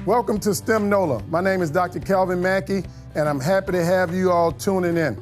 Welcome to STEM NOLA. My name is Dr. Calvin Mackey, and I'm happy to have you all tuning in.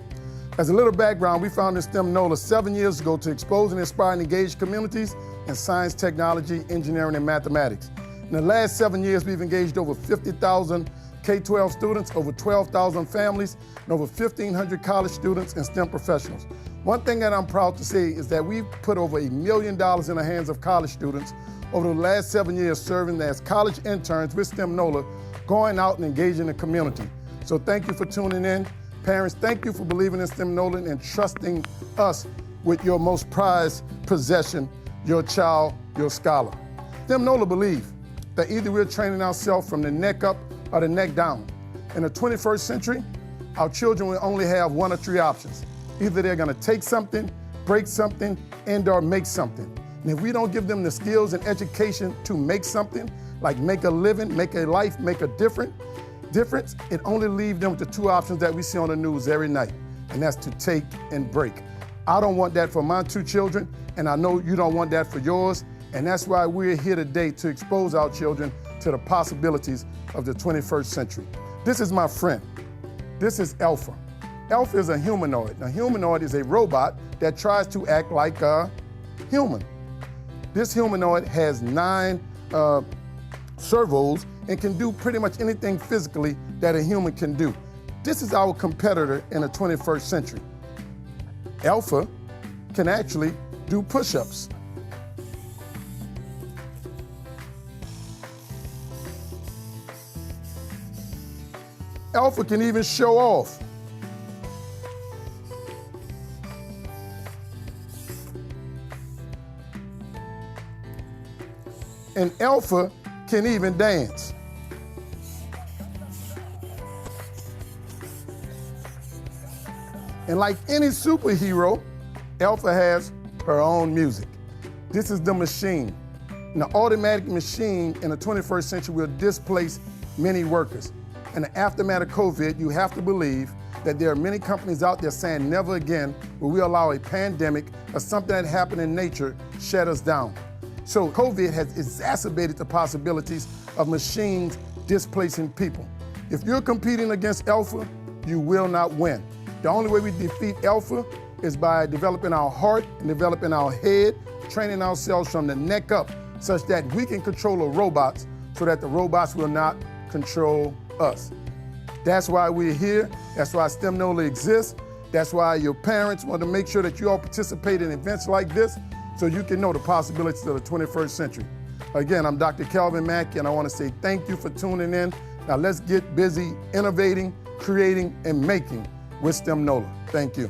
As a little background, we founded STEM NOLA 7 years ago to expose and inspire and engage communities in science, technology, engineering, and mathematics. In the last 7 years, we've engaged over 50,000 K-12 students, over 12,000 families, and over 1,500 college students and STEM professionals. One thing that I'm proud to say is that we've put over $1 million in the hands of college students over the last 7 years serving as college interns with STEM NOLA, going out and engaging the community. So thank you for tuning in. Parents, thank you for believing in STEM NOLA and trusting us with your most prized possession, your child, your scholar. STEM NOLA believe that either we're training ourselves from the neck up or the neck down. In the 21st century, our children will only have one or three options. Either they're gonna take something, break something, and/or make something. And if we don't give them the skills and education to make something, like make a living, make a life, make a difference, it only leaves them with the two options that we see on the news every night, and that's to take and break. I don't want that for my two children, and I know you don't want that for yours, and that's why we're here today to expose our children to the possibilities of the 21st century. This is my friend. This is Alpha. Alpha is a humanoid. A humanoid is a robot that tries to act like a human. This humanoid has 9 servos and can do pretty much anything physically that a human can do. This is our competitor in the 21st century. Alpha can actually do push-ups. Alpha can even show off. And Alpha can even dance. And like any superhero, Alpha has her own music. This is the machine. And the automatic machine in the 21st century will displace many workers. In the aftermath of COVID, you have to believe that there are many companies out there saying never again will we allow a pandemic or something that happened in nature shut us down. So COVID has exacerbated the possibilities of machines displacing people. If you're competing against Alpha, you will not win. The only way we defeat Alpha is by developing our heart and developing our head, training ourselves from the neck up such that we can control the robots so that the robots will not control us. That's why we're here. That's why STEM NOLA exists. That's why your parents want to make sure that you all participate in events like this so you can know the possibilities of the 21st century. Again, I'm Dr. Calvin Mackey, and I want to say thank you for tuning in. Now let's get busy innovating, creating, and making with STEM NOLA. Thank you.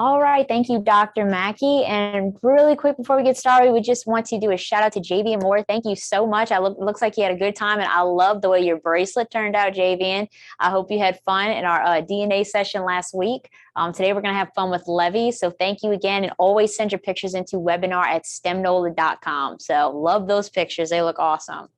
All right, thank you, Dr. Mackey. And really quick before we get started, we just want to do a shout out to Javian Moore. Thank you so much. Looks like you had a good time, and I love the way your bracelet turned out, Javian. I hope you had fun in our DNA session last week. Today we're going to have fun with Levees. So thank you again, and always send your pictures into webinar@stemnola.com. So love those pictures. They look awesome.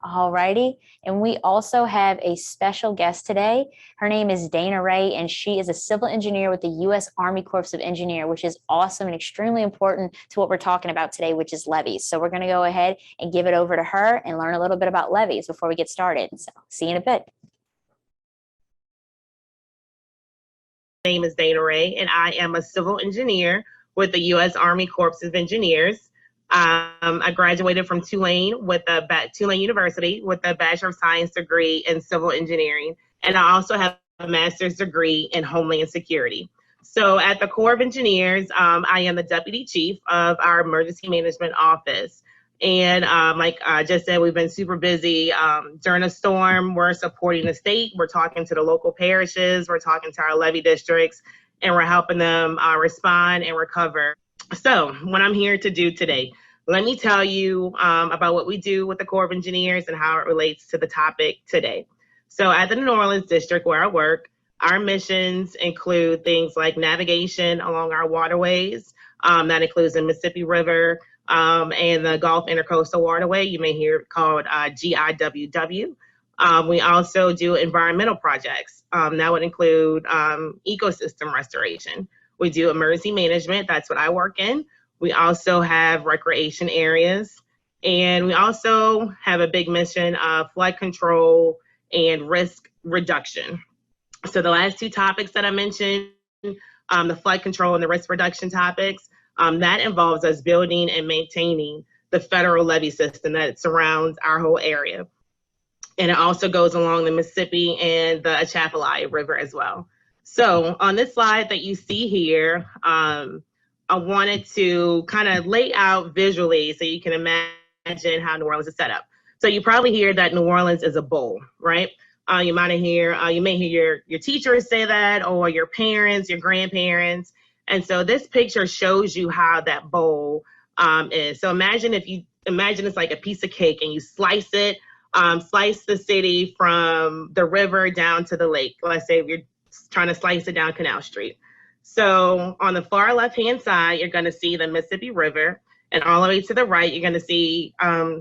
All righty. And we also have a special guest today. Her name is Dana Ray, and she is a civil engineer with the U.S. Army Corps of Engineers, which is awesome and extremely important to what we're talking about today, which is levees. So we're going to go ahead and give it over to her and learn a little bit about levees before we get started. So see you in a bit. My name is Dana Ray, and I am a civil engineer with the U.S. Army Corps of Engineers. I graduated from Tulane University with a Bachelor of Science degree in civil engineering, and I also have a master's degree in Homeland Security. So at the Corps of Engineers, I am the Deputy Chief of our Emergency Management Office. And like I just said, we've been super busy. During a storm, we're supporting the state. We're talking to the local parishes. We're talking to our levee districts, and we're helping them respond and recover. So what I'm here to do today, let me tell you about what we do with the Corps of Engineers and how it relates to the topic today. So at the New Orleans district where I work, our missions include things like navigation along our waterways. That includes the Mississippi River and the Gulf Intercoastal Waterway. You may hear it called GIWW. We also do environmental projects. That would include ecosystem restoration. We do emergency management. That's what I work in. We also have recreation areas. And we also have a big mission of flood control and risk reduction. So the last two topics that I mentioned, the flood control and the risk reduction topics, that involves us building and maintaining the federal levee system that surrounds our whole area. And it also goes along the Mississippi and the Atchafalaya River as well. So on this slide that you see here, I wanted to kind of lay out visually so you can imagine how New Orleans is set up. So you probably hear that New Orleans is a bowl, right? You may hear your teachers say that, or your parents, your grandparents. And so this picture shows you how that bowl is. So imagine it's like a piece of cake and you slice it, slice the city from the river down to the lake. Let's say you're trying to slice it down Canal Street. So on the far left-hand side, you're going to see the Mississippi River. And all the way to the right, you're going to see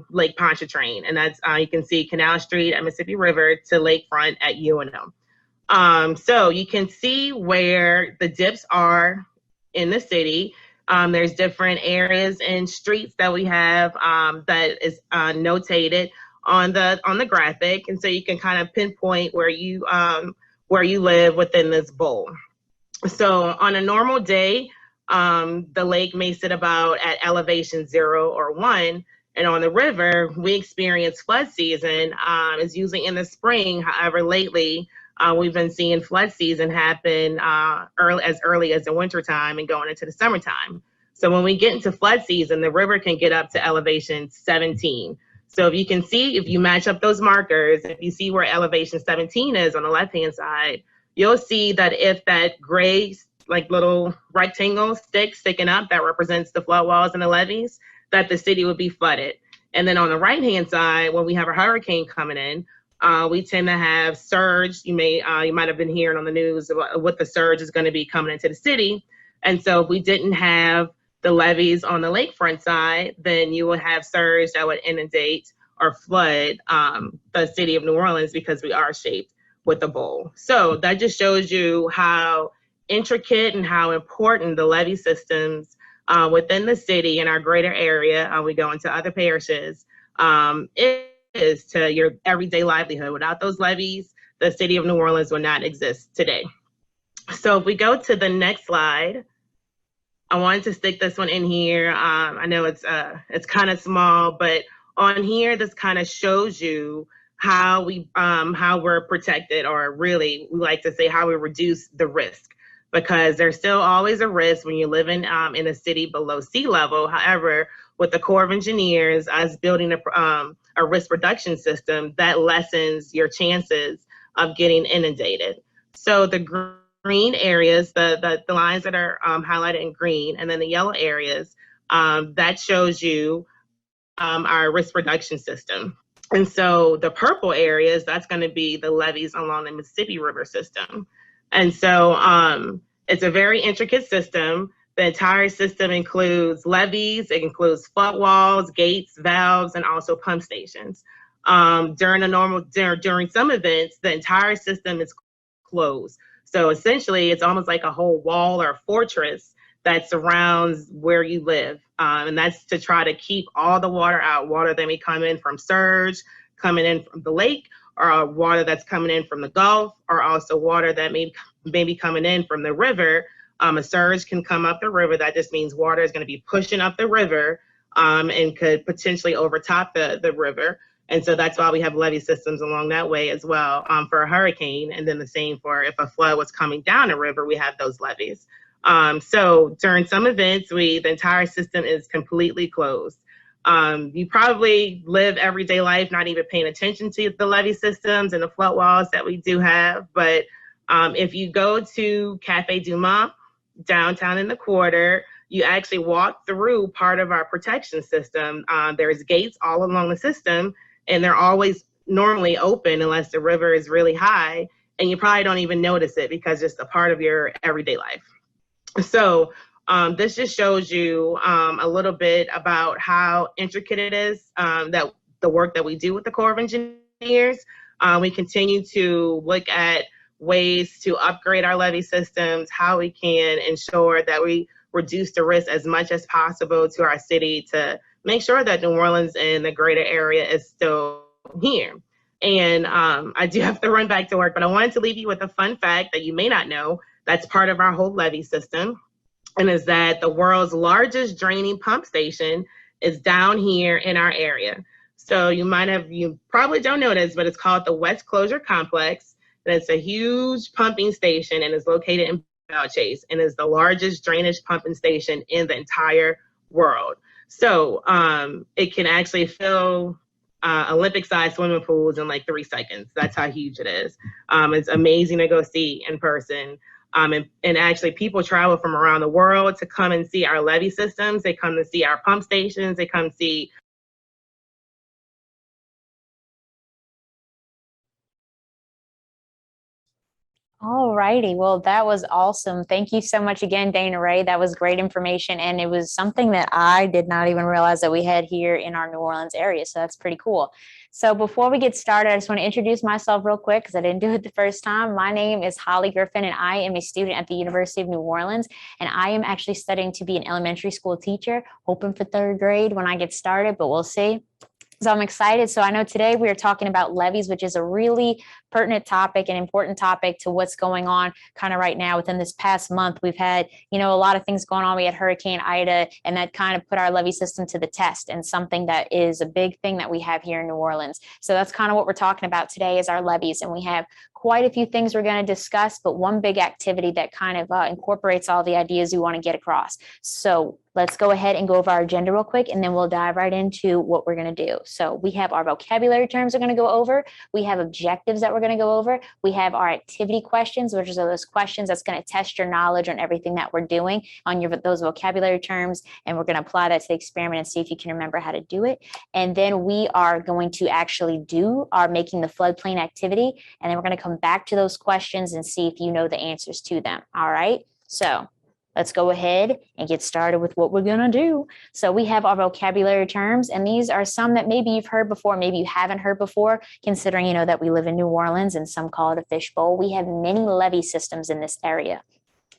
Lake Pontchartrain. And that's, you can see Canal Street at Mississippi River to Lakefront at UNO. So you can see where the dips are in the city. There's different areas and streets that we have that is notated on the graphic. And so you can kind of pinpoint where you live within this bowl. So on a normal day, the lake may sit about at elevation 0 or 1. And on the river, we experience flood season is usually in the spring. However, lately, we've been seeing flood season happen early as the wintertime and going into the summertime. So when we get into flood season, the river can get up to elevation 17. So if you match up those markers, if you see where elevation 17 is on the left-hand side, you'll see that if that gray, like little rectangle stick sticking up that represents the flood walls and the levees, that the city would be flooded. And then on the right-hand side, when we have a hurricane coming in, we tend to have surge. You might have been hearing on the news about what the surge is going to be coming into the city. And so if we didn't have the levees on the lakefront side, then you would have surge that would inundate or flood the city of New Orleans because we are shaped with a bowl. So that just shows you how intricate and how important the levee systems within the city and our greater area, we go into other parishes, is to your everyday livelihood. Without those levees, the city of New Orleans would not exist today. So if we go to the next slide, I wanted to stick this one in here. I know it's kind of small, but on here, this kind of shows you how we're protected, or really, we like to say how we reduce the risk, because there's still always a risk when you're living in a city below sea level. However, with the Corps of Engineers, us building a risk reduction system, that lessens your chances of getting inundated. So the green areas, the lines that are highlighted in green, and then the yellow areas, that shows you our risk reduction system. And so the purple areas, that's going to be the levees along the Mississippi River system. And so it's a very intricate system. The entire system includes levees, it includes flood walls, gates, valves, and also pump stations. During some events, the entire system is closed. So essentially, it's almost like a whole wall or fortress that surrounds where you live. And that's to try to keep all the water out, water that may come in from surge, coming in from the lake, or water that's coming in from the Gulf, or also water that may be coming in from the river. A surge can come up the river. That just means water is going to be pushing up the river and could potentially overtop the river. And so that's why we have levee systems along that way as well for a hurricane. And then the same for if a flood was coming down a river, we have those levees. So during some events, the entire system is completely closed. You probably live everyday life not even paying attention to the levee systems and the flood walls that we do have. But if you go to Cafe Du Mont downtown in the Quarter, you actually walk through part of our protection system. There's gates all along the system, and they're always normally open unless the river is really high, and you probably don't even notice it because it's a part of your everyday life. So this just shows you a little bit about how intricate it is, that the work that we do with the Corps of Engineers. We continue to look at ways to upgrade our levee systems, how we can ensure that we reduce the risk as much as possible to our city to make sure that New Orleans and the greater area is still here. And I do have to run back to work, but I wanted to leave you with a fun fact that you may not know that's part of our whole levee system, and is that the world's largest draining pump station is down here in our area. So you probably don't know this, but it's called the West Closure Complex. And it's a huge pumping station and is located in Chase and is the largest drainage pumping station in the entire world. So it can actually fill Olympic-sized swimming pools in like 3 seconds. That's how huge it is. It's amazing to go see in person. And actually people travel from around the world to come and see our levee systems. They come to see our pump stations. They come see. All righty. Well, that was awesome. Thank you so much again, Dana Ray. That was great information. And it was something that I did not even realize that we had here in our New Orleans area. So that's pretty cool. So before we get started, I just want to introduce myself real quick because I didn't do it the first time. My name is Holly Griffin, and I am a student at the University of New Orleans. And I am actually studying to be an elementary school teacher, hoping for 3rd grade when I get started, but we'll see. So I'm excited. So I know today we are talking about levees, which is a really pertinent topic and important topic to what's going on kind of right now. Within this past month, we've had, a lot of things going on. We had Hurricane Ida, and that kind of put our levee system to the test, and something that is a big thing that we have here in New Orleans. So that's kind of what we're talking about today is our levees. And we have quite a few things we're going to discuss, but one big activity that kind of incorporates all the ideas we want to get across. So let's go ahead and go over our agenda real quick, and then we'll dive right into what we're going to do. So we have our vocabulary terms we're going to go over. We have objectives that we're going to go over. We have our activity questions, which are those questions that's going to test your knowledge on everything that we're doing on those vocabulary terms. And we're going to apply that to the experiment and see if you can remember how to do it. And then we are going to actually do our making the floodplain activity. And then we're going to come back to those questions and see if you know the answers to them. All right. So let's go ahead and get started with what we're going to do. So we have our vocabulary terms, and these are some that maybe you've heard before, maybe you haven't heard before, considering, that we live in New Orleans and some call it a fishbowl. We have many levee systems in this area.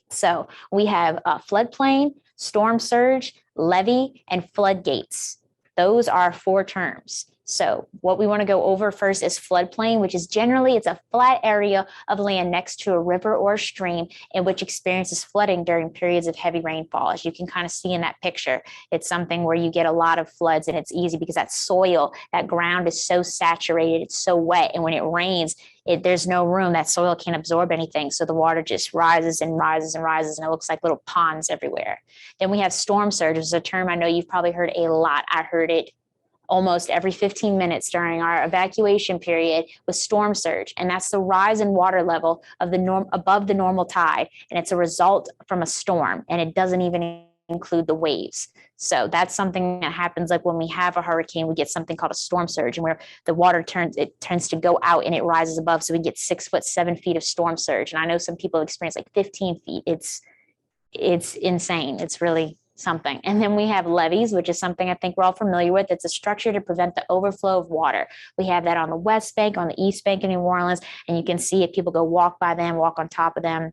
So we have a floodplain, storm surge, levee, and floodgates. Those are 4 terms. So what we want to go over first is floodplain, which is generally it's a flat area of land next to a river or a stream in which experiences flooding during periods of heavy rainfall. As you can kind of see in that picture, it's something where you get a lot of floods, and it's easy because that soil, that ground is so saturated, it's so wet. And when it rains, there's no room. That soil can't absorb anything. So the water just rises and rises and rises, and it looks like little ponds everywhere. Then we have storm surge, which is a term I know you've probably heard a lot. I heard it almost every 15 minutes during our evacuation period with storm surge. And that's the rise in water level of above the normal tide. And it's a result from a storm, and it doesn't even include the waves. So that's something that happens like when we have a hurricane, we get something called a storm surge, and where the water tends to go out and it rises above. So we get 6 foot, 7 feet of storm surge. And I know some people experience like 15 feet. It's insane. It's really something. And then we have levees, which is something I think we're all familiar with. It's a structure to prevent the overflow of water. We have that on the West Bank, on the East Bank in New Orleans, and you can see it. People go walk by them, walk on top of them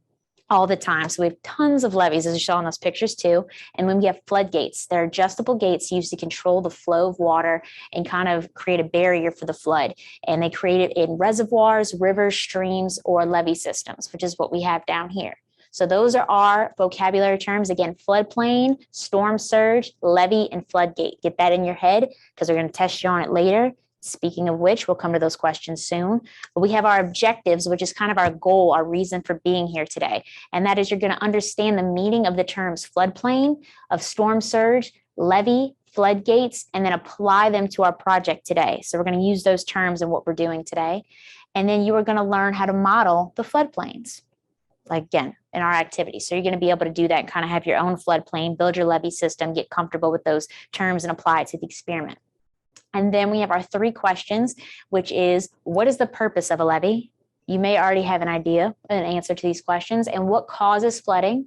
all the time. So we have tons of levees, as you saw in those pictures too. And then we have floodgates. They're adjustable gates used to control the flow of water and kind of create a barrier for the flood. And they create it in reservoirs, rivers, streams, or levee systems, which is what we have down here. So those are our vocabulary terms. Again, floodplain, storm surge, levee, and floodgate. Get that in your head because we're going to test you on it later. Speaking of which, we'll come to those questions soon. But we have our objectives, which is kind of our goal, our reason for being here today. And that is you're going to understand the meaning of the terms floodplain, of storm surge, levee, floodgates, and then apply them to our project today. So we're going to use those terms in what we're doing today. And then you are going to learn how to model the floodplains, like again, in our activity. So you're going to be able to do that and kind of have your own floodplain, build your levee system, get comfortable with those terms and apply it to the experiment. And then we have our 3 questions, which is, what is the purpose of a levee? You may already have an idea, an answer to these questions. And what causes flooding?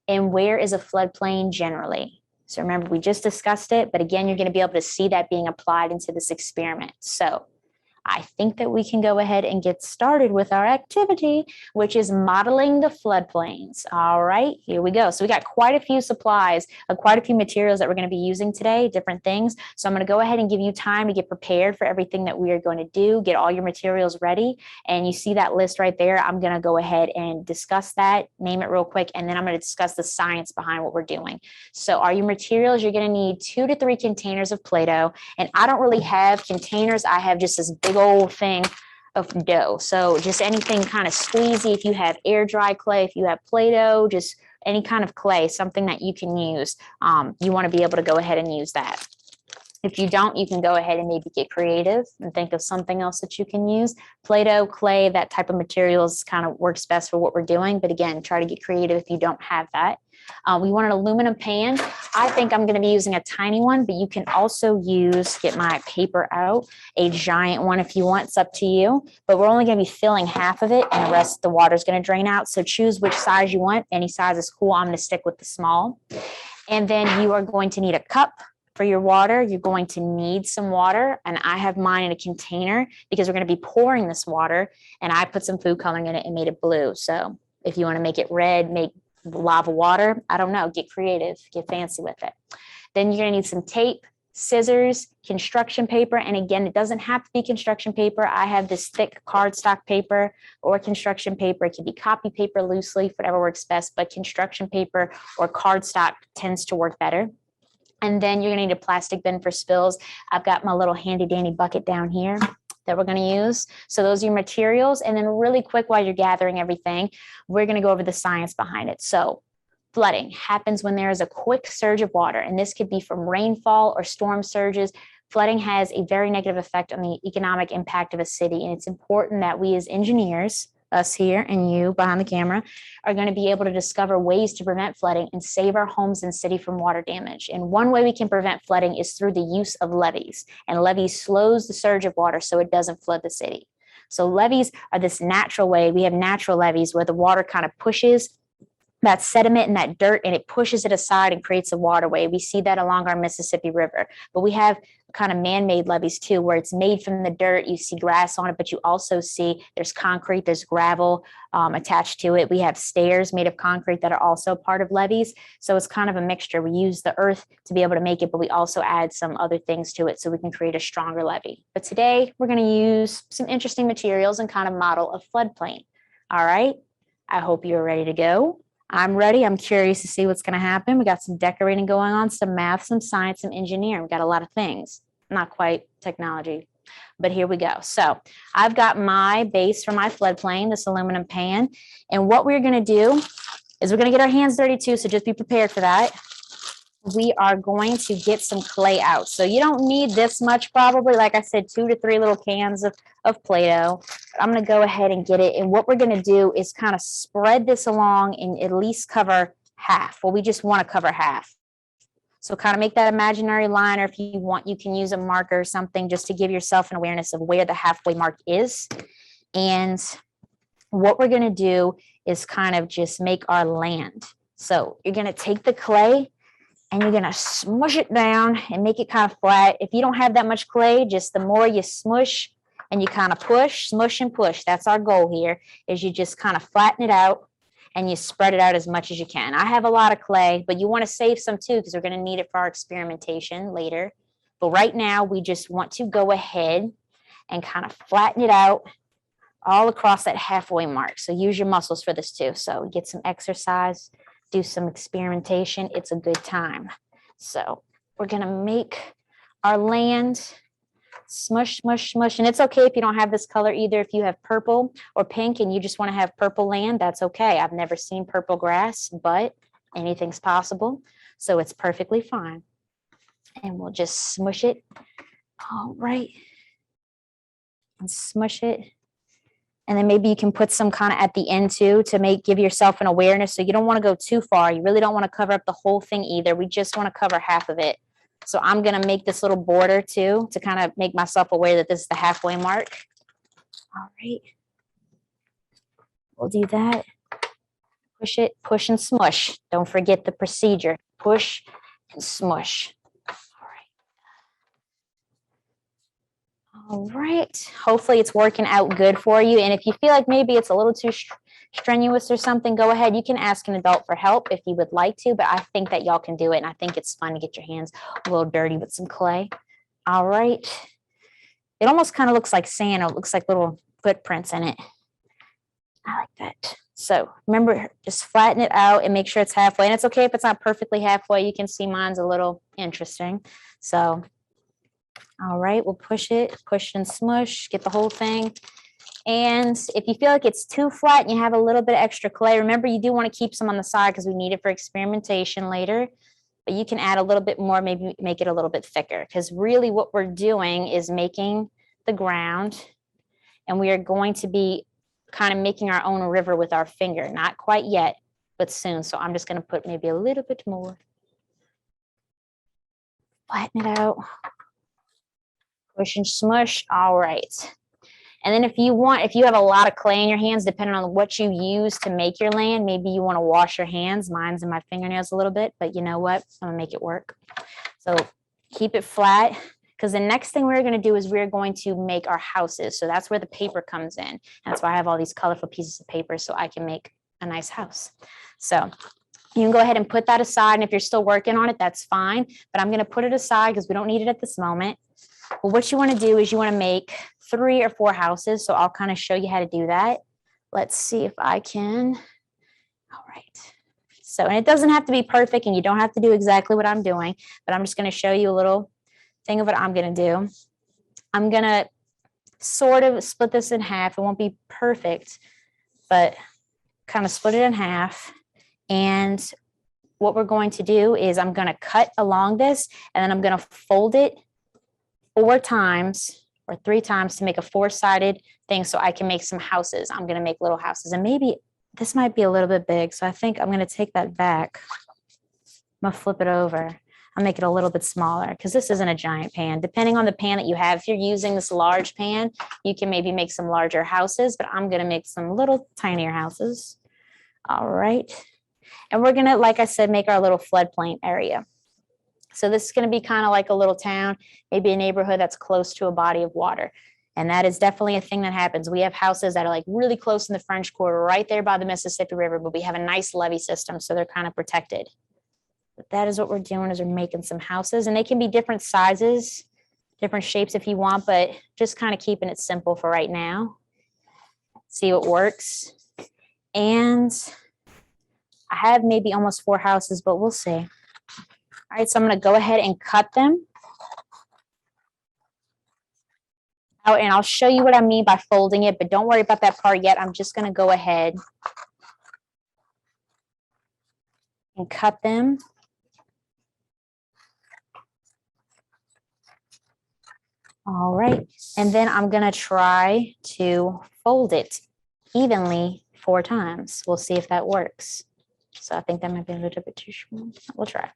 And where is a floodplain generally? So remember, we just discussed it, but again, you're going to be able to see that being applied into this experiment. So I think that we can go ahead and get started with our activity, which is modeling the floodplains. All right, here we go. So we got quite a few supplies, quite a few materials that we're going to be using today, different things. So I'm going to go ahead and give you time to get prepared for everything that we are going to do, get all your materials ready. And you see that list right there. I'm going to go ahead and discuss that, name it real quick, and then I'm going to discuss the science behind what we're doing. So are your materials, you're going to need 2 to 3 containers of Play-Doh. And I don't really have containers. I have just this big old thing of dough. So just anything kind of squeezy. If you have air dry clay, if you have Play-Doh, just any kind of clay, something that you can use. You want to be able to go ahead and use that. If you don't, you can go ahead and maybe get creative and think of something else that you can use. Play-Doh, clay, that type of materials kind of works best for what we're doing. But again, try to get creative if you don't have that. We want an aluminum pan. I think I'm going to be using a tiny one, but you can also use, get my paper out, a giant one if you want. It's up to you. But we're only going to be filling half of it and the rest, the water is going to drain out. So choose which size you want. Any size is cool. I'm going to stick with the small. And then you are going to need a cup for your water. You're going to need some water, and I have mine in a container because we're going to be pouring this water, and I put some food coloring in it and made it blue. So if you want to make it red, make lava water, I don't know, get creative, get fancy with it. Then you're going to need some tape, scissors, construction paper, and again, it doesn't have to be construction paper. I have this thick cardstock paper or construction paper. It can be copy paper, loose leaf, whatever works best, but construction paper or cardstock tends to work better. And then you're going to need a plastic bin for spills. I've got my little handy dandy bucket down here that we're going to use. So those are your materials. And then really quick, while you're gathering everything, we're going to go over the science behind it. So flooding happens when there is a quick surge of water, and this could be from rainfall or storm surges. Flooding has a very negative effect on the economic impact of a city. And it's important that we as engineers, us here and you behind the camera, are going to be able to discover ways to prevent flooding and save our homes and city from water damage. And one way we can prevent flooding is through the use of levees. And levees slows the surge of water so it doesn't flood the city. So levees are this natural way. We have natural levees where the water kind of pushes that sediment and that dirt, and it pushes it aside and creates a waterway. We see that along our Mississippi River. But we have kind of man-made levees too, where it's made from the dirt. You see grass on it, but you also see there's concrete, there's gravel attached to it. We have stairs made of concrete that are also part of levees. So it's kind of a mixture. We use the earth to be able to make it, but we also add some other things to it so we can create a stronger levee. But today we're going to use some interesting materials and kind of model a floodplain. All right. I hope you're ready to go. I'm ready. I'm curious to see what's going to happen. We got some decorating going on, some math, some science, some engineering. We got a lot of things. Not quite technology, but here we go. So I've got my base for my floodplain, this aluminum pan. And what we're going to do is we're going to get our hands dirty too. So just be prepared for that. We are going to get some clay out. So you don't need this much, probably. Like I said, 2 to 3 little cans of Play-Doh. I'm going to go ahead and get it. And what we're going to do is kind of spread this along and at least cover half. Well, we just want to cover half. So kind of make that imaginary line, or if you want, you can use a marker or something just to give yourself an awareness of where the halfway mark is. And what we're going to do is kind of just make our land. So you're going to take the clay and you're going to smush it down and make it kind of flat. If you don't have that much clay, just the more you smush and you kind of push, smush and push. That's our goal here, is you just kind of flatten it out and you spread it out as much as you can. I have a lot of clay, but you want to save some too, because we're going to need it for our experimentation later. But right now, we just want to go ahead and kind of flatten it out all across that halfway mark. So use your muscles for this too. So get some exercise, do some experimentation. It's a good time. So we're going to make our land smush, smush, smush. And it's okay if you don't have this color either. If you have purple or pink and you just want to have purple land, that's okay. I've never seen purple grass, but anything's possible. So it's perfectly fine. And we'll just smush it. All right. And smush it. And then maybe you can put some kind of at the end too to give yourself an awareness. So you don't want to go too far. You really don't want to cover up the whole thing either. We just want to cover half of it. So I'm going to make this little border too to kind of make myself aware that this is the halfway mark. All right. We'll do that. Push it, push and smush. Don't forget the procedure. Push and smush. All All right. Hopefully it's working out good for you. And if you feel like maybe it's a little too strenuous or something, go ahead. You can ask an adult for help if you would like to, but I think that y'all can do it. And I think it's fun to get your hands a little dirty with some clay. All right. It almost kind of looks like sand. It looks like little footprints in it. I like that. So remember, just flatten it out and make sure it's halfway. And it's okay if it's not perfectly halfway. You can see mine's a little interesting. So, all right, we'll push it, push and smush, get the whole thing. And if you feel like it's too flat and you have a little bit of extra clay, remember you do want to keep some on the side because we need it for experimentation later. But you can add a little bit more, maybe make it a little bit thicker, because really what we're doing is making the ground, and we are going to be kind of making our own river with our finger. Not quite yet, but soon. So I'm just going to put maybe a little bit more. Flatten it out. Push and smush. All right. And then if you have a lot of clay in your hands, depending on what you use to make your land, maybe you want to wash your hands. Mine's in my fingernails a little bit, but you know what? I'm going to make it work. So keep it flat, because the next thing we're going to do is we're going to make our houses. So that's where the paper comes in. That's why I have all these colorful pieces of paper so I can make a nice house. So you can go ahead and put that aside. And if you're still working on it, that's fine. But I'm going to put it aside because we don't need it at this moment. Well, what you want to do is you want to make 3 or 4 houses. So I'll kind of show you how to do that. Let's see if I can. All right. So, and it doesn't have to be perfect and you don't have to do exactly what I'm doing, but I'm just going to show you a little thing of what I'm going to do. I'm going to sort of split this in half. It won't be perfect, but kind of split it in half. And what we're going to do is I'm going to cut along this, and then I'm going to fold it 4 times or 3 times to make a 4-sided thing so I can make some houses. I'm going to make little houses, and maybe this might be a little bit big. So I think I'm going to take that back. I'm going to flip it over. I'll make it a little bit smaller because this isn't a giant pan. Depending on the pan that you have, if you're using this large pan, you can maybe make some larger houses, but I'm going to make some little tinier houses. All right. And we're going to, like I said, make our little floodplain area. So this is going to be kind of like a little town, maybe a neighborhood that's close to a body of water. And that is definitely a thing that happens. We have houses that are like really close in the French Quarter, right there by the Mississippi River, but we have a nice levee system, so they're kind of protected. But that is what we're doing, is we're making some houses, and they can be different sizes, different shapes if you want, but just kind of keeping it simple for right now. See what works. And I have maybe almost 4 houses, but we'll see. All right, so I'm going to go ahead and cut them out, and I'll show you what I mean by folding it, but don't worry about that part yet. I'm just going to go ahead and cut them. All right, and then I'm going to try to fold it evenly 4 times. We'll see if that works. So I think that might be a little bit too small. We'll try.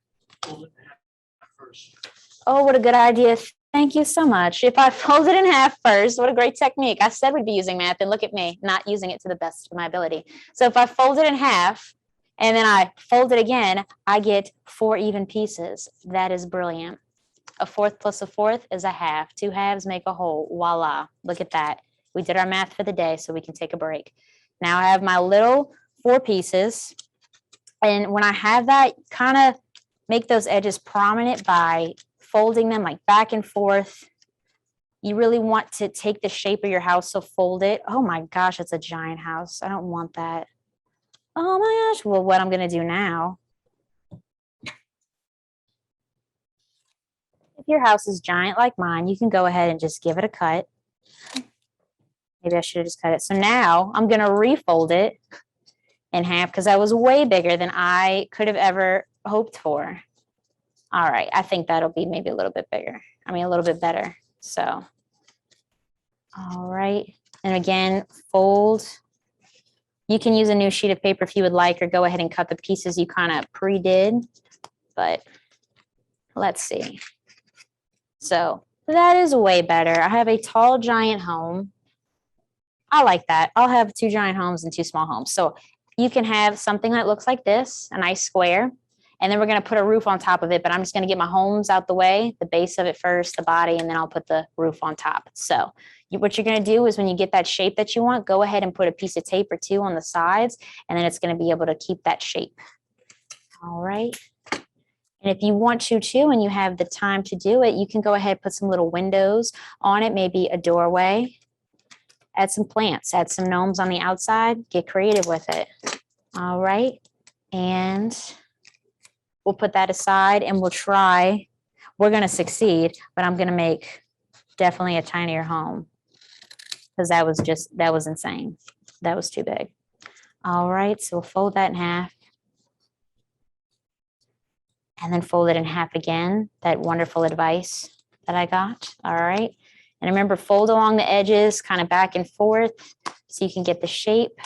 Oh, what a good idea. Thank you so much. If I fold it in half first, what a great technique. I said we'd be using math, and look at me, not using it to the best of my ability. So if I fold it in half and then I fold it again, I get 4 even pieces. That is brilliant. A fourth plus a fourth is a half. 2 halves make a whole. Voila. Look at that. We did our math for the day, so we can take a break. Now I have my little 4 pieces. And when I have that, kind of make those edges prominent by folding them like back and forth. You really want to take the shape of your house, so fold it. Oh my gosh, it's a giant house. I don't want that. Oh my gosh. Well, what I'm going to do now, if your house is giant like mine, you can go ahead and just give it a cut. Maybe I should have just cut it. So now I'm going to refold it in half because that was way bigger than I could have ever hoped for. All right, I think that'll be maybe a little bit bigger. I mean, a little bit better. So, all right. And again, fold. You can use a new sheet of paper if you would like, or go ahead and cut the pieces you kind of pre-did. But let's see. So that is way better. I have a tall giant home. I like that. I'll have 2 giant homes and 2 small homes. So you can have something that looks like this, a nice square. And then we're going to put a roof on top of it, but I'm just going to get my homes out the way, the base of it first, the body, and then I'll put the roof on top. So what you're going to do is when you get that shape that you want, go ahead and put a piece of tape or two on the sides, and then it's going to be able to keep that shape. All right. And if you want to too, and you have the time to do it, you can go ahead and put some little windows on it, maybe a doorway. Add some plants, add some gnomes on the outside, get creative with it. All right. And we'll put that aside and we'll try. We're going to succeed, but I'm going to make definitely a tinier home because that was insane. That was too big. All right. So we'll fold that in half. And then fold it in half again. That wonderful advice that I got. All right. And remember, fold along the edges, kind of back and forth so you can get the shape.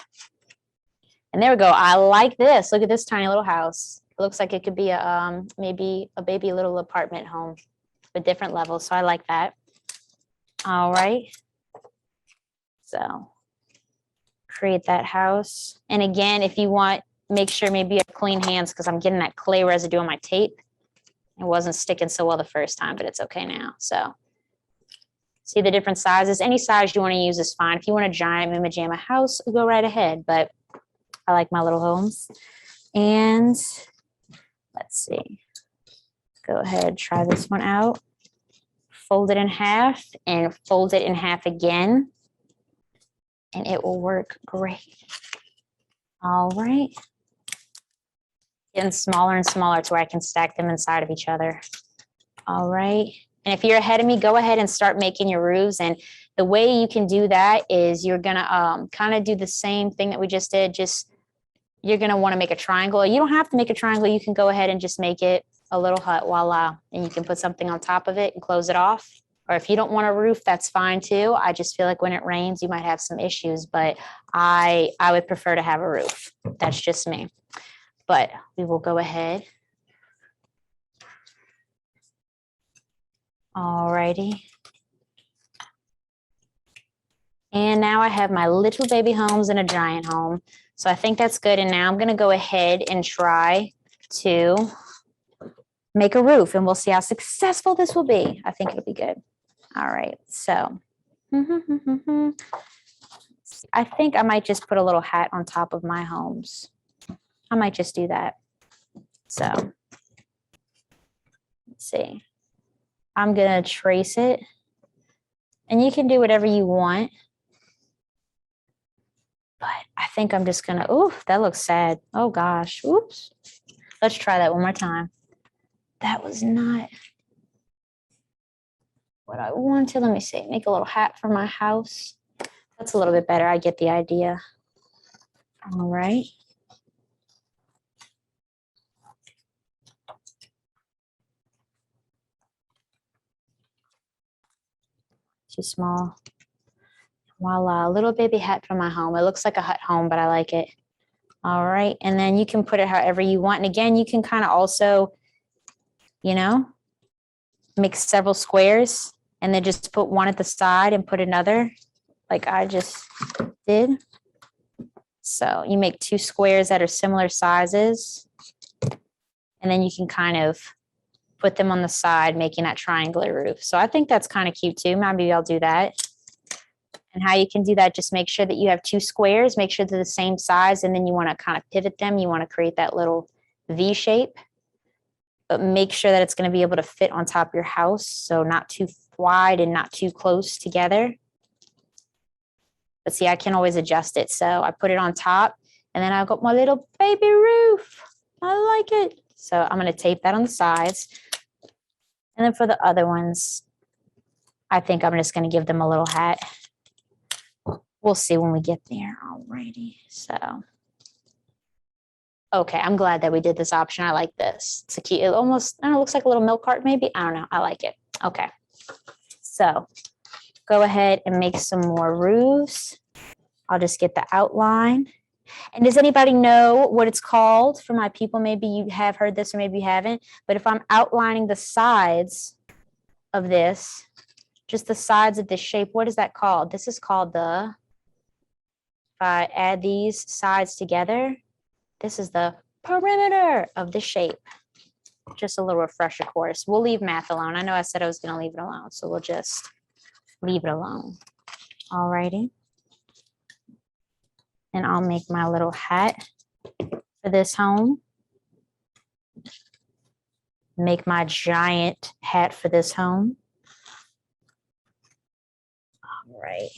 And there we go. I like this. Look at this tiny little house. It looks like it could be a maybe a baby little apartment home with different levels. So I like that. All right. So create that house. And again, if you want, make sure maybe you have clean hands because I'm getting that clay residue on my tape. It wasn't sticking so well the first time, but it's okay now. So see the different sizes. Any size you want to use is fine. If you want a giant mama jamma house, go right ahead. But I like my little homes. And let's see. Go ahead, try this one out. Fold it in half and fold it in half again. And it will work great. All right. Getting smaller and smaller to where I can stack them inside of each other. All right. And if you're ahead of me, go ahead and start making your roofs. And the way you can do that is you're going to kind of do the same thing that we just did. Just you're going to want to make a triangle. You don't have to make a triangle. You can go ahead and just make it a little hut, voila. And you can put something on top of it and close it off. Or if you don't want a roof, that's fine too. I just feel like when it rains, you might have some issues, but I would prefer to have a roof. That's just me. But we will go ahead. All righty. And now I have my little baby homes and a giant home. So I think that's good. And now I'm going to go ahead and try to make a roof and we'll see how successful this will be. I think it'll be good. All right. So I think I might just put a little hat on top of my homes. I might just do that. So let's see. I'm going to trace it. And you can do whatever you want. But I think I'm just going to, oof, that looks sad. Oh gosh. Oops. Let's try that one more time. That was not what I wanted. Let me see. Make a little hat for my house. That's a little bit better. I get the idea. All right. Too small. Voila, a little baby hat for my home. It looks like a hut home, but I like it. All right, and then you can put it however you want. And again, you can kind of also, you know, make several squares and then just put one at the side and put another like I just did. So you make two squares that are similar sizes. And then you can kind of put them on the side, making that triangular roof. So I think that's kind of cute too. Maybe I'll do that. And how you can do that, just make sure that you have two squares, make sure they're the same size, and then you want to kind of pivot them. You want to create that little V shape, but make sure that it's going to be able to fit on top of your house. So not too wide and not too close together. But see, I can always adjust it. So I put it on top and then I've got my little baby roof. I like it. So I'm going to tape that on the sides. And then for the other ones, I think I'm just going to give them a little hat. We'll see when we get there. Alrighty. So, okay. I'm glad that we did this option. I like this. It's a cute, it almost, I don't know, looks like a little milk cart maybe. I don't know. I like it. Okay. So go ahead and make some more roofs. I'll just get the outline. And does anybody know what it's called for my people? Maybe you have heard this or maybe you haven't. But if I'm outlining the sides of this, just the sides of this shape, what is that called? This is called the, if I add these sides together, this is the perimeter of the shape. Just a little refresher course. We'll leave math alone. I know I said I was going to leave it alone, so we'll just leave it alone. All righty. And I'll make my little hat for this home. Make my giant hat for this home. All right.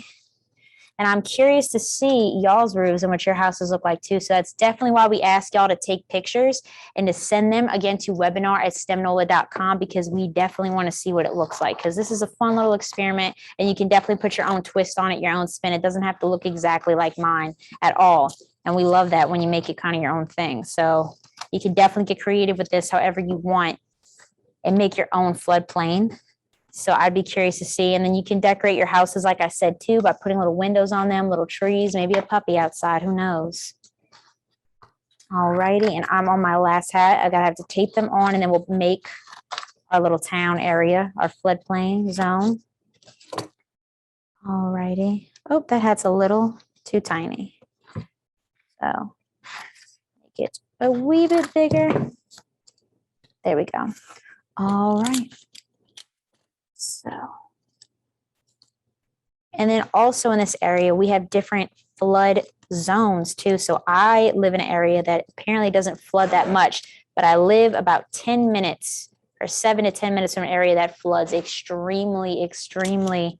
And I'm curious to see y'all's roofs and what your houses look like too. So that's definitely why we ask y'all to take pictures and to send them again to webinar@stemnola.com, because we definitely want to see what it looks like, because this is a fun little experiment and you can definitely put your own twist on it, your own spin. It doesn't have to look exactly like mine at all. And we love that when you make it kind of your own thing. So you can definitely get creative with this however you want and make your own floodplain. So I'd be curious to see. And then you can decorate your houses, like I said, too, by putting little windows on them, little trees, maybe a puppy outside, who knows? All righty, and I'm on my last hat. I gotta have to tape them on, and then we'll make our little town area, our floodplain zone. All righty. Oh, that hat's a little too tiny. So make it a wee bit bigger. There we go. All right. So, and then also in this area, we have different flood zones too. So I live in an area that apparently doesn't flood that much, but I live about 10 minutes or 7 to 10 minutes from an area that floods extremely, extremely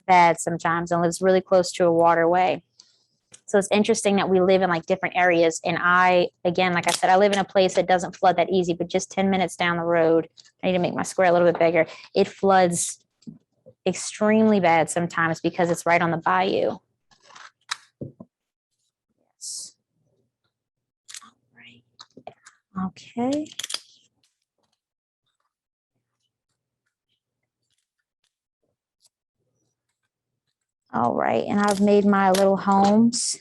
bad sometimes and lives really close to a waterway. So it's interesting that we live in like different areas. And I, again, like I said, I live in a place that doesn't flood that easy, but just 10 minutes down the road, I need to make my square a little bit bigger. It floods extremely bad sometimes because it's right on the bayou. Yes. All right. Okay. All right, and I've made my little homes.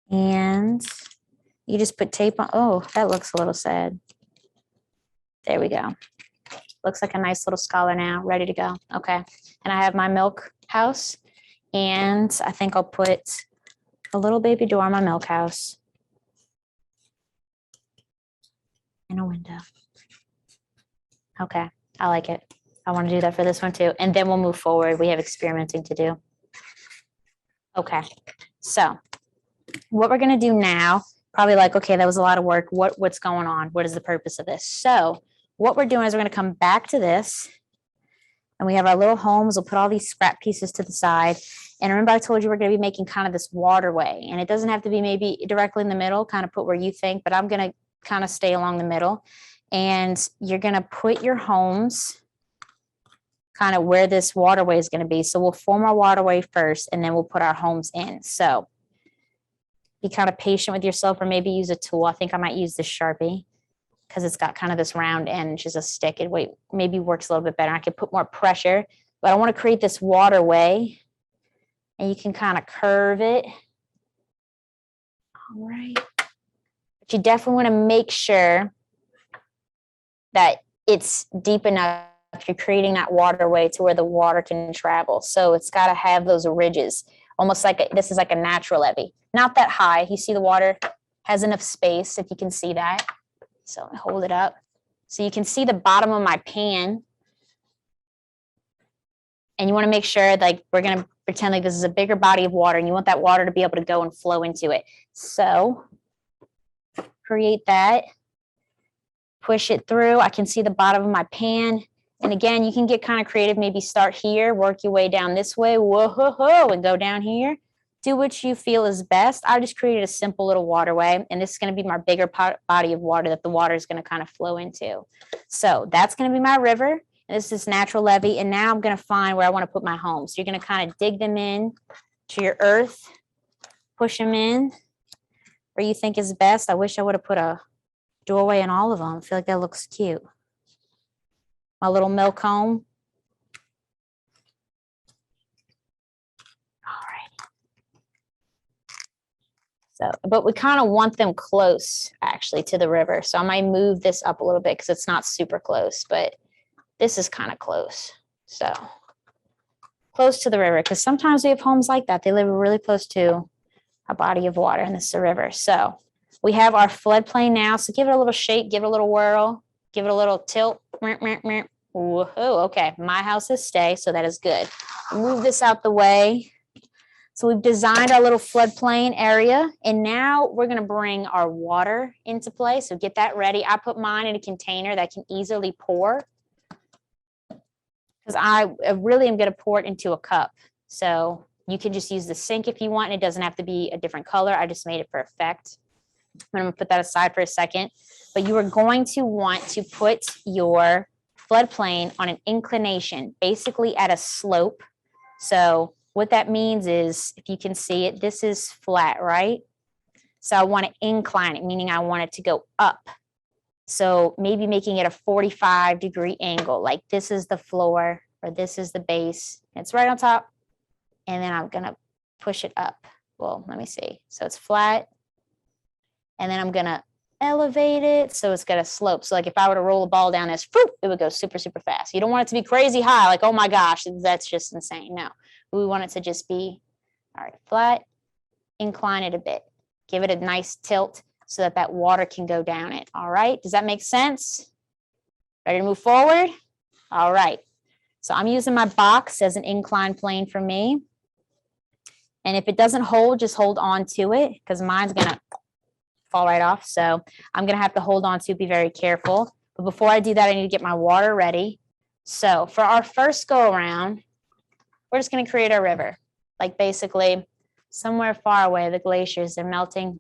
And you just put tape on. Oh, that looks a little sad. There we go. Looks like a nice little scholar now, ready to go. Okay, and I have my milk house. And I think I'll put a little baby door on my milk house. And a window. Okay, I like it. I want to do that for this one too. And then we'll move forward. We have experimenting to do. Okay, so what we're going to do now, probably like, okay, that was a lot of work. What's going on? What is the purpose of this? So what we're doing is we're going to come back to this. And we have our little homes. We'll put all these scrap pieces to the side. And remember, I told you we're going to be making kind of this waterway. And it doesn't have to be maybe directly in the middle, kind of put where you think, but I'm going to kind of stay along the middle. And you're going to put your homes kind of where this waterway is going to be. So we'll form our waterway first, and then we'll put our homes in. So be kind of patient with yourself, or maybe use a tool. I think I might use this Sharpie because it's got kind of this round end, which is a stick. It maybe works a little bit better. I could put more pressure, but I want to create this waterway, and you can kind of curve it. All right. But you definitely want to make sure that it's deep enough. You're creating that waterway to where the water can travel. So it's got to have those ridges, almost like this is like a natural levee. Not that high. You see the water has enough space, if you can see that. So I hold it up. So you can see the bottom of my pan. And you want to make sure, like, we're going to pretend like this is a bigger body of water, and you want that water to be able to go and flow into it. So create that. Push it through. I can see the bottom of my pan. And again, you can get kind of creative. Maybe start here, work your way down this way, whoa, and go down here. Do what you feel is best. I just created a simple little waterway, and this is going to be my bigger body of water that the water is going to kind of flow into. So that's going to be my river. And this is natural levee. And now I'm going to find where I want to put my home. So you're going to kind of dig them in to your earth, push them in where you think is best. I wish I would have put a doorway in all of them. I feel like that looks cute. My little milk home. All right. So, but we kind of want them close actually to the river. So I might move this up a little bit because it's not super close, but this is kind of close. So close to the river, because sometimes we have homes like that. They live really close to a body of water, and this is a river. So we have our floodplain now. So give it a little shake, give it a little whirl, give it a little tilt. Woohoo, okay, my house is stay, so that is good. Move this out the way. So we've designed our little floodplain area, and now we're gonna bring our water into play. So get that ready. I put mine in a container that can easily pour, because I really am gonna pour it into a cup. So you can just use the sink if you want, and it doesn't have to be a different color. I just made it for effect. I'm gonna put that aside for a second, but you are going to want to put your floodplain on an inclination, basically at a slope. So what that means is, if you can see it, this is flat, right? So I want to incline it, meaning I want it to go up. So maybe making it a 45-degree angle, like this is the floor or this is the base. It's right on top. And then I'm gonna push it up. Well, let me see. So it's flat. And then I'm gonna elevate it so it's got a slope. So like if I were to roll a ball down this, it would go super, super fast. You don't want it to be crazy high, like, oh my gosh, that's just insane. No, we want it to just be, all right, flat, incline it a bit. Give it a nice tilt so that that water can go down it. All right, does that make sense? Ready to move forward? All right, so I'm using my box as an incline plane for me. And if it doesn't hold, just hold on to it, because mine's gonna fall right off. So I'm gonna have to hold on to, be very careful. But before I do that, I need to get my water ready. So for our first go around, we're just gonna create a river. Like basically somewhere far away, the glaciers, they're melting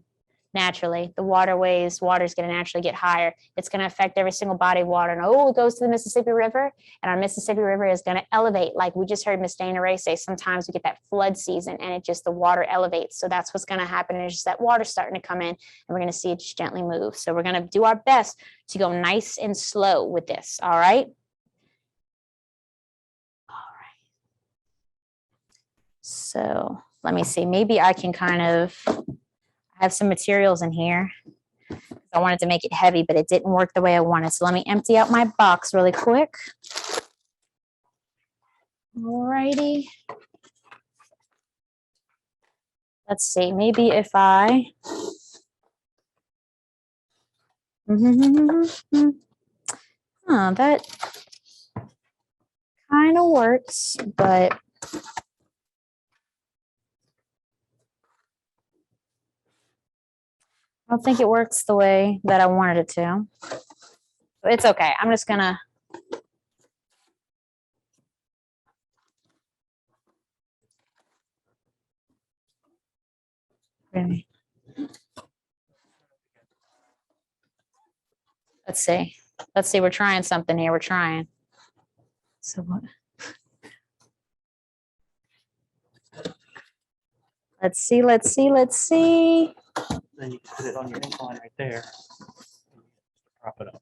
naturally. The waterways, water's gonna naturally get higher. It's gonna affect every single body of water. And oh, it goes to the Mississippi River, and our Mississippi River is gonna elevate. Like we just heard Miss Dana Ray say, sometimes we get that flood season and it just, the water elevates. So that's what's gonna happen. It's just that water starting to come in, and we're gonna see it just gently move. So we're gonna do our best to go nice and slow with this, all right? All right. So let me see, maybe I can kind of, I have some materials in here. I wanted to make it heavy, but it didn't work the way I wanted. So let me empty out my box really quick. All righty. Let's see, maybe if I, that kind of works, but I don't think it works the way that I wanted it to. But it's okay. I'm just gonna, let's see. Let's see, we're trying something here. We're trying. So what? Let's see, let's see, let's see. Then you can put it on your incline right there. Prop it up.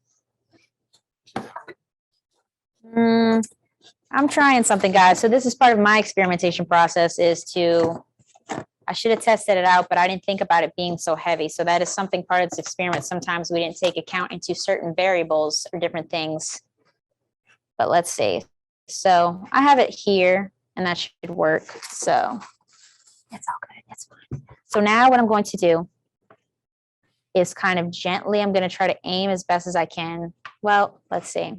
I'm trying something, guys. So this is part of my experimentation process, is to, I should have tested it out, but I didn't think about it being so heavy. So that is something part of this experiment. Sometimes we didn't take account into certain variables or different things. But let's see. So I have it here, and that should work. So it's all good. It's fine. So now what I'm going to do is kind of gently, I'm going to try to aim as best as I can. Well, let's see.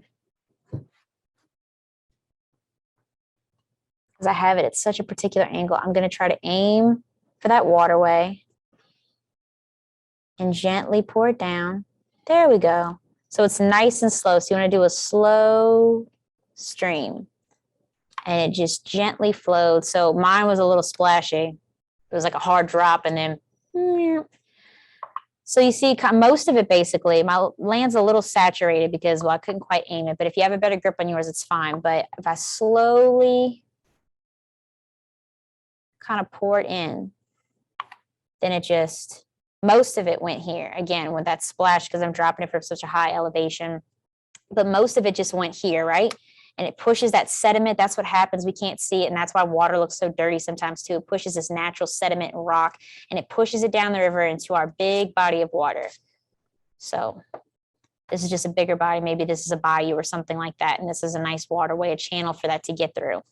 Because I have it at such a particular angle, I'm going to try to aim for that waterway and gently pour it down. There we go. So it's nice and slow. So you want to do a slow stream, and it just gently flowed. So mine was a little splashy. It was like a hard drop, and then, so you see most of it basically, my land's a little saturated because, well, I couldn't quite aim it, but if you have a better grip on yours, it's fine. But if I slowly kind of pour it in, then it just, most of it went here. Again, with that splash, because I'm dropping it from such a high elevation, but most of it just went here, right? And it pushes that sediment. That's what happens. We can't see it. And that's why water looks so dirty sometimes too. It pushes this natural sediment and rock, and it pushes it down the river into our big body of water. So this is just a bigger body. Maybe this is a bayou or something like that. And this is a nice waterway, a channel for that to get through.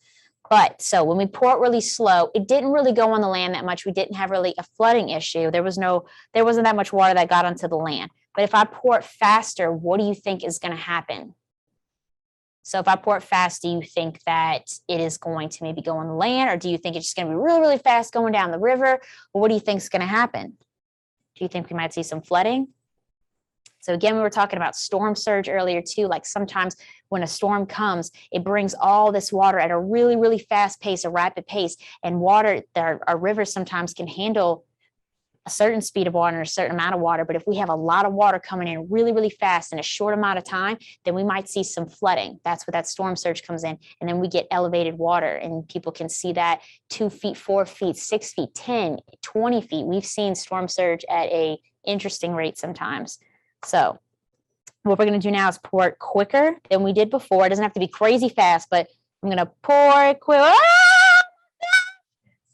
But so when we pour it really slow, it didn't really go on the land that much. We didn't have really a flooding issue. There wasn't that much water that got onto the land. But if I pour it faster, what do you think is going to happen? So if I pour it fast, do you think that it is going to maybe go on the land, or do you think it's just going to be really, really fast going down the river? Or what do you think is going to happen? Do you think we might see some flooding? So again, we were talking about storm surge earlier too. Like sometimes when a storm comes, it brings all this water at a really, really fast pace, a rapid pace. And water, our rivers sometimes can handle a certain speed of water and a certain amount of water. But if we have a lot of water coming in really, really fast in a short amount of time, then we might see some flooding. That's where that storm surge comes in. And then we get elevated water, and people can see that 2 feet, 4 feet, 6 feet, 10, 20 feet. We've seen storm surge at a interesting rate sometimes. So what we're going to do now is pour it quicker than we did before. It doesn't have to be crazy fast, but I'm going to pour it quick.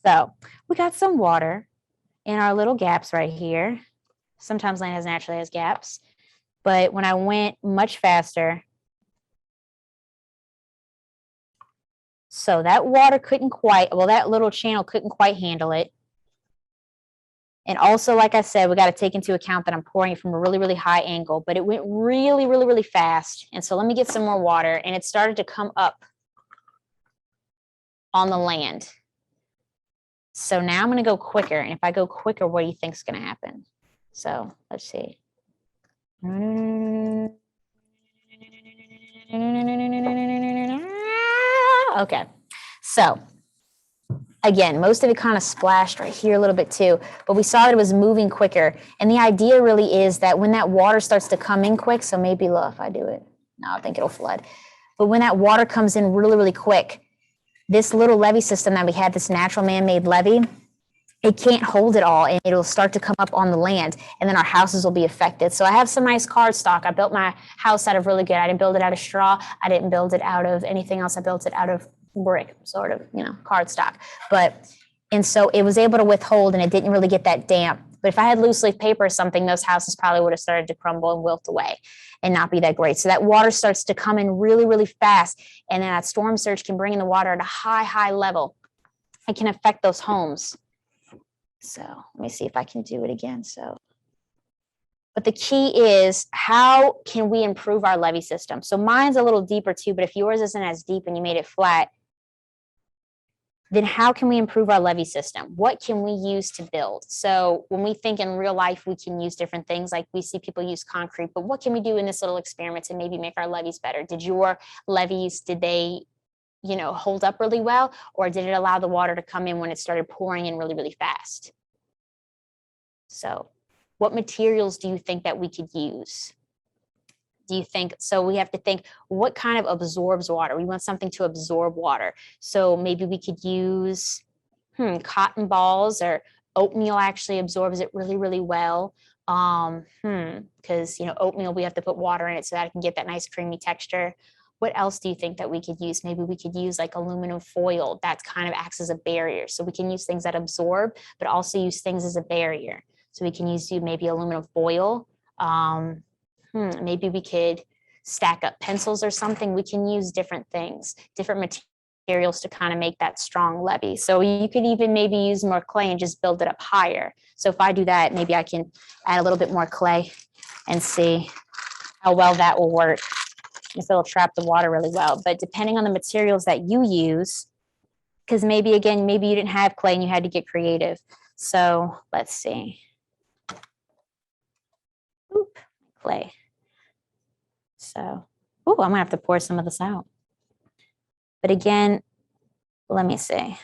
So we got some water in our little gaps right here. Sometimes land naturally has gaps, but when I went much faster, so that water that little channel couldn't quite handle it. And also, like I said, we got to take into account that I'm pouring it from a really, really high angle, but it went really, really, really fast. And so let me get some more water, and it started to come up on the land. So now I'm going to go quicker. And if I go quicker, what do you think is going to happen? So let's see. Okay. So again, most of it kind of splashed right here a little bit too, but we saw that it was moving quicker. And the idea really is that when that water starts to come in quick, so maybe look, if I do it, no, I think it'll flood. But when that water comes in really, really quick, this little levee system that we had, this natural man-made levee, it can't hold it all, and it'll start to come up on the land, and then our houses will be affected. So I have some nice cardstock. I built my house out of really good. I didn't build it out of straw. I didn't build it out of anything else. I built it out of brick, sort of, cardstock. And so it was able to withhold, and it didn't really get that damp. But if I had loose leaf paper or something, those houses probably would have started to crumble and wilt away and not be that great. So that water starts to come in really, really fast. And then that storm surge can bring in the water at a high, high level. It can affect those homes. So let me see if I can do it again. But the key is, how can we improve our levee system? So mine's a little deeper too, but if yours isn't as deep and you made it flat, then how can we improve our levee system? What can we use to build? So when we think in real life, we can use different things. Like we see people use concrete, but what can we do in this little experiment to maybe make our levees better? Did your levees, did they, hold up really well? Or did it allow the water to come in when it started pouring in really, really fast? So what materials do you think that we could use? So we have to think, what kind of absorbs water? We want something to absorb water. So maybe we could use cotton balls, or oatmeal actually absorbs it really, really well. Because, oatmeal, we have to put water in it so that it can get that nice creamy texture. What else do you think that we could use? Maybe we could use like aluminum foil that kind of acts as a barrier. So we can use things that absorb, but also use things as a barrier. So we can use maybe aluminum foil. Maybe we could stack up pencils or something. We can use different things, different materials to kind of make that strong levee. So you could even maybe use more clay and just build it up higher. So if I do that, maybe I can add a little bit more clay and see how well that will work, if it'll trap the water really well. But depending on the materials that you use, because maybe you didn't have clay and you had to get creative. So let's see. Clay. So, I'm gonna have to pour some of this out. But again, let me see.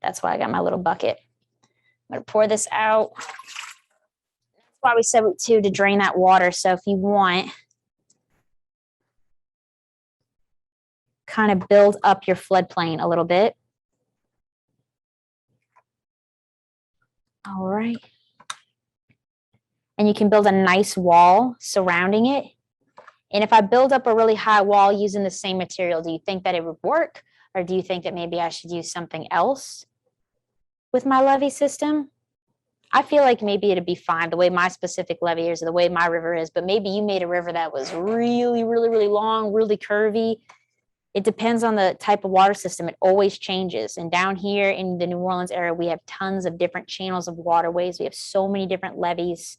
That's why I got my little bucket. I'm gonna pour this out. That's why we said to drain that water. So if you want, kind of build up your floodplain a little bit. All right. And you can build a nice wall surrounding it. And if I build up a really high wall using the same material, do you think that it would work? Or do you think that maybe I should use something else with my levee system? I feel like maybe it'd be fine the way my specific levee is, or the way my river is, but maybe you made a river that was really, really, really long, really curvy. It depends on the type of water system. It always changes. And down here in the New Orleans area, we have tons of different channels of waterways. We have so many different levees,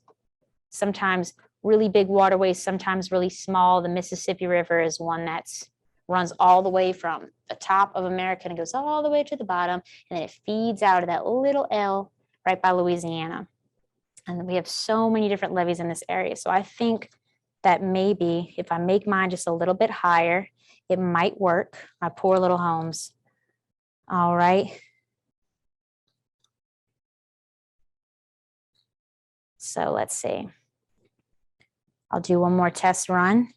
sometimes really big waterways, sometimes really small. The Mississippi River is one that's runs all the way from the top of America and goes all the way to the bottom. And then it feeds out of that little L right by Louisiana. And we have so many different levees in this area. So I think that maybe if I make mine just a little bit higher, it might work. My poor little homes. All right. So let's see. I'll do one more test run.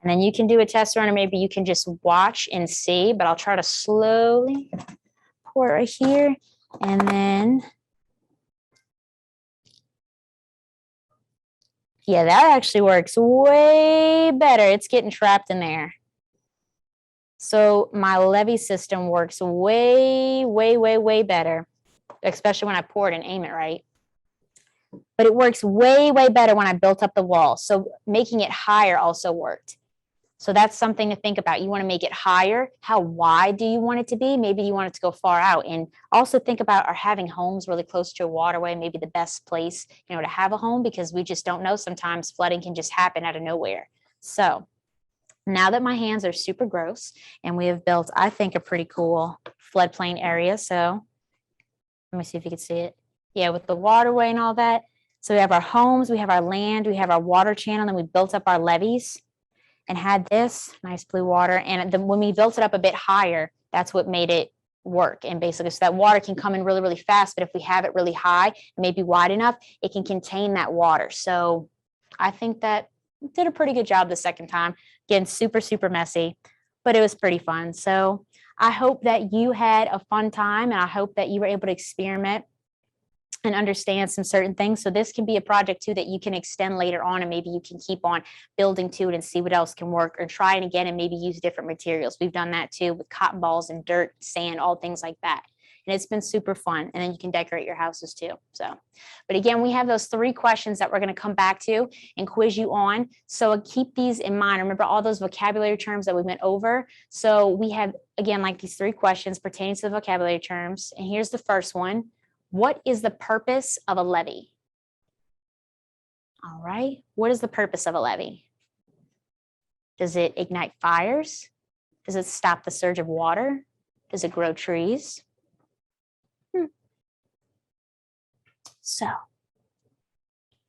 And then you can do a test run, or maybe you can just watch and see, but I'll try to slowly pour it right here. And then, yeah, that actually works way better. It's getting trapped in there. So my levee system works way, way, way, way better, especially when I pour it and aim it right. But it works way, way better when I built up the wall. So making it higher also worked. So that's something to think about. You want to make it higher. How wide do you want it to be? Maybe you want it to go far out. And also think about, are having homes really close to a waterway maybe the best place, to have a home, because we just don't know. Sometimes flooding can just happen out of nowhere. So now that my hands are super gross and we have built, I think, a pretty cool floodplain area. So let me see if you can see it. Yeah, with the waterway and all that. So we have our homes, we have our land, we have our water channel, and we built up our levees and had this nice blue water. And then when we built it up a bit higher, that's what made it work. And basically, so that water can come in really, really fast. But if we have it really high, maybe wide enough, it can contain that water. So I think that did a pretty good job the second time. Again, super, super messy, but it was pretty fun. So I hope that you had a fun time, and I hope that you were able to experiment and understand some certain things. So this can be a project too that you can extend later on, and maybe you can keep on building to it and see what else can work, or try it again and maybe use different materials. We've done that too with cotton balls and dirt, sand, all things like that. And it's been super fun. And then you can decorate your houses too. So, but again, we have those 3 questions that we're going to come back to and quiz you on. So keep these in mind. Remember all those vocabulary terms that we went over. So we have, again, like these 3 questions pertaining to the vocabulary terms. And here's the first one. What is the purpose of a levee? All right. What is the purpose of a levee? Does it ignite fires? Does it stop the surge of water? Does it grow trees? So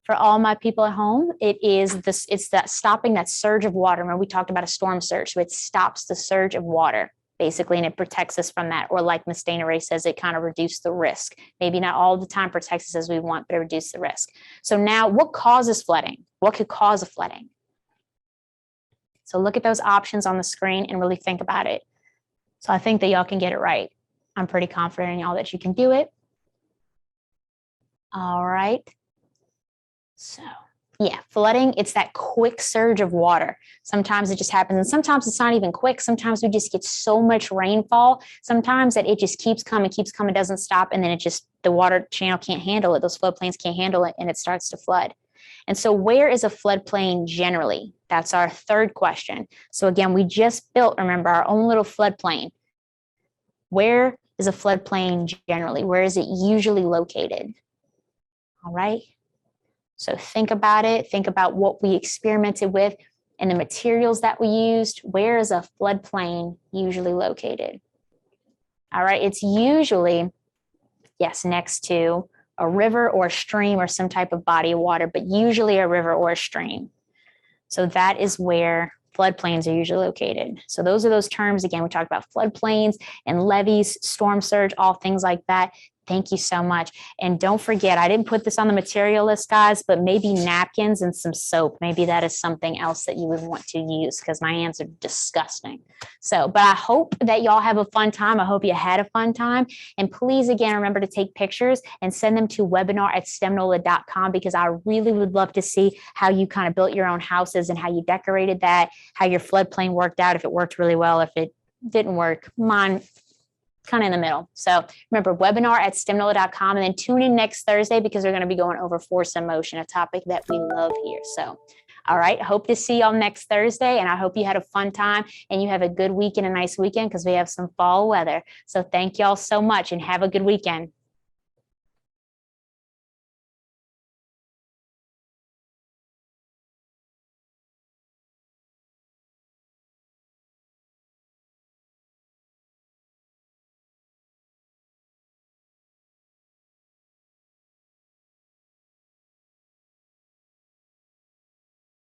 for all my people at home, it's that stopping that surge of water. Remember, we talked about a storm surge. So it stops the surge of water, basically, and it protects us from that. Or like Ms. Dana Ray says, it kind of reduced the risk. Maybe not all the time protects us as we want, but it reduced the risk. So now what causes flooding? What could cause a flooding? So look at those options on the screen and really think about it. So I think that y'all can get it right. I'm pretty confident in y'all that you can do it. All right. So yeah, flooding, it's that quick surge of water. Sometimes it just happens, and sometimes it's not even quick. Sometimes we just get so much rainfall. Sometimes that it just keeps coming, doesn't stop. And then the water channel can't handle it. Those floodplains can't handle it, and it starts to flood. And so where is a floodplain generally? That's our 3rd question. So again, we just built, remember, our own little floodplain. Where is a floodplain generally? Where is it usually located? All right. So think about it. Think about what we experimented with and the materials that we used. Where is a floodplain usually located? All right. It's usually, yes, next to a river or a stream or some type of body of water, but usually a river or a stream. So that is where floodplains are usually located. So those are those terms. Again, we talked about floodplains and levees, storm surge, all things like that. Thank you so much. And don't forget, I didn't put this on the material list, guys, but maybe napkins and some soap. Maybe that is something else that you would want to use, because my hands are disgusting. So, but I hope that y'all have a fun time. I hope you had a fun time. And please, again, remember to take pictures and send them to webinar@stemnola.com, because I really would love to see how you kind of built your own houses and how you decorated that, how your floodplain worked out, if it worked really well, if it didn't work. Mine kind of in the middle. So remember, webinar@stemnola.com, and then tune in next Thursday, because we're going to be going over force and motion, a topic that we love here. So All right. Hope to see y'all next Thursday. And I hope you had a fun time and you have a good week and a nice weekend because we have some fall weather. So thank y'all so much and have a good weekend.